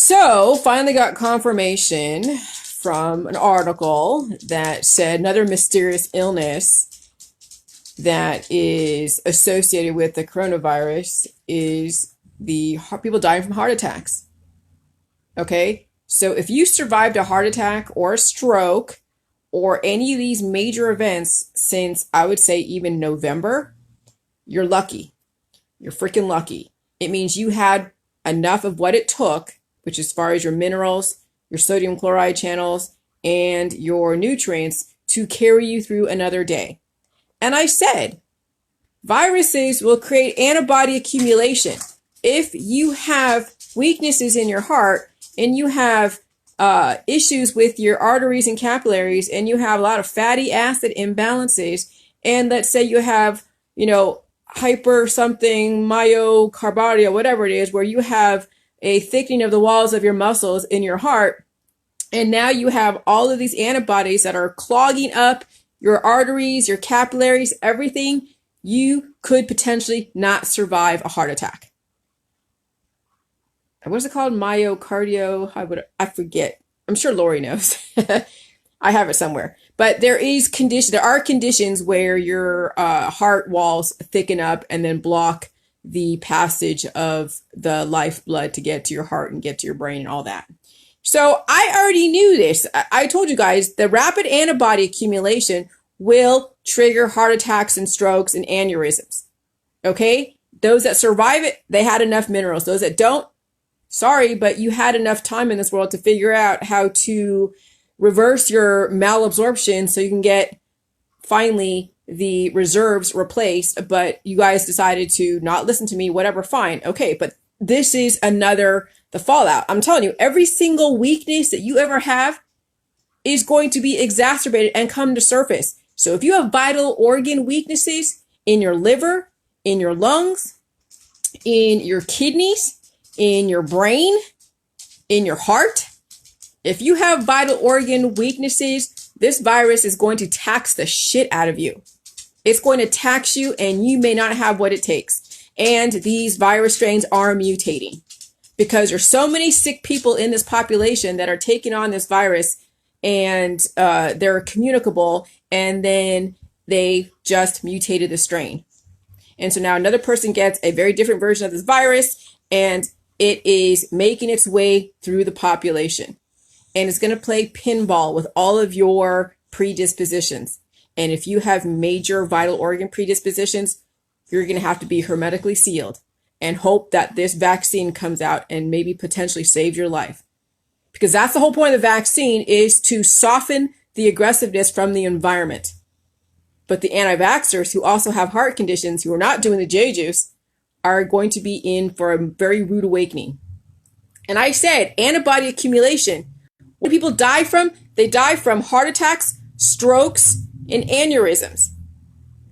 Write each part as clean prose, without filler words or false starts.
So finally got confirmation from an article that said another mysterious illness that is associated with the coronavirus is the people dying from heart attacks. Okay, so if you survived a heart attack or a stroke or any of these major events since, I would say, even November, you're lucky. You're freaking lucky. It means you had enough of what it took, which as far as your minerals, your sodium chloride channels, and your nutrients to carry you through another day. And I said, viruses will create antibody accumulation. If you have weaknesses in your heart and you have issues with your arteries and capillaries, and you have a lot of fatty acid imbalances, and let's say you have, hyper something myocardia, whatever it is, where you have a thickening of the walls of your muscles in your heart, and now you have all of these antibodies that are clogging up your arteries, your capillaries, everything, you could potentially not survive a heart attack. What's it called? Myocardio? I forget. I'm sure Lori knows. I have it somewhere. But there are conditions where your heart walls thicken up and then block the passage of the lifeblood to get to your heart and get to your brain and all that. So I already knew this. I told you guys the rapid antibody accumulation will trigger heart attacks and strokes and aneurysms. Okay? Those that survive it, they had enough minerals. Those that don't, sorry, but you had enough time in this world to figure out how to reverse your malabsorption so you can get finally the reserves replaced, but you guys decided to not listen to me, whatever, fine. Okay, but this is the fallout. I'm telling you, every single weakness that you ever have is going to be exacerbated and come to surface. So if you have vital organ weaknesses in your liver, in your lungs, in your kidneys, in your brain, in your heart, if you have vital organ weaknesses, this virus is going to tax the shit out of you. It's going to tax you and you may not have what it takes. And these virus strains are mutating because there's so many sick people in this population that are taking on this virus, and they're communicable, and then they just mutated the strain. And so now another person gets a very different version of this virus, and it is making its way through the population. And it's going to play pinball with all of your predispositions. And if you have major vital organ predispositions, you're going to have to be hermetically sealed and hope that this vaccine comes out and maybe potentially saves your life. Because that's the whole point of the vaccine, is to soften the aggressiveness from the environment. But the anti-vaxxers who also have heart conditions, who are not doing the J-juice, are going to be in for a very rude awakening. And I said, antibody accumulation. What do people die from? They die from heart attacks, strokes, and aneurysms.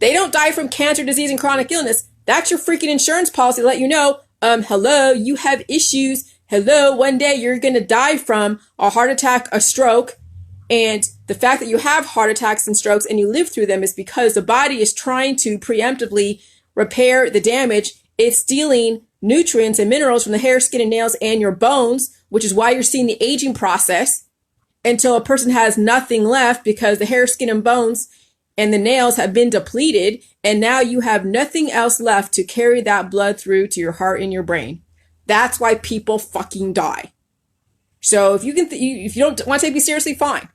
They don't die from cancer, disease, and chronic illness. That's your freaking insurance policy to let you know, hello, you have issues. Hello, one day you're going to die from a heart attack, a stroke. And the fact that you have heart attacks and strokes and you live through them is because the body is trying to preemptively repair the damage. It's stealing nutrients and minerals from the hair, skin, and nails and your bones, which is why you're seeing the aging process until a person has nothing left, because the hair, skin, and bones and the nails have been depleted, and now you have nothing else left to carry that blood through to your heart and your brain. That's why people fucking die. So if you don't want to take me seriously, fine.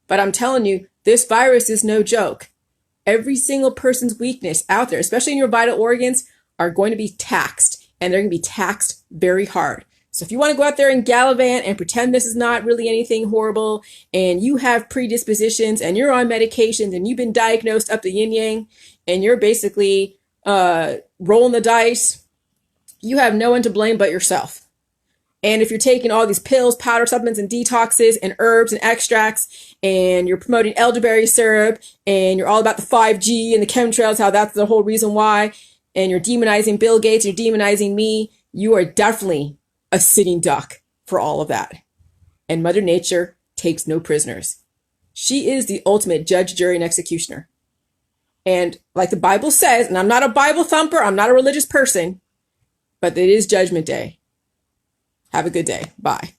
But I'm telling you, this virus is no joke. Every single person's weakness out there, especially in your vital organs, are going to be taxed, and they're going to be taxed very hard. So if you want to go out there and gallivant and pretend this is not really anything horrible, and you have predispositions and you're on medications and you've been diagnosed up the yin yang, and you're basically rolling the dice, you have no one to blame but yourself. And if you're taking all these pills, powder supplements, and detoxes, and herbs and extracts, and you're promoting elderberry syrup, and you're all about the 5G and the chemtrails, how that's the whole reason why, and you're demonizing Bill Gates, you're demonizing me, you are definitely a sitting duck for all of that. And Mother Nature takes no prisoners. She is the ultimate judge, jury, and executioner. And like the Bible says, and I'm not a Bible thumper, I'm not a religious person, but it is Judgment Day. Have a good day. Bye.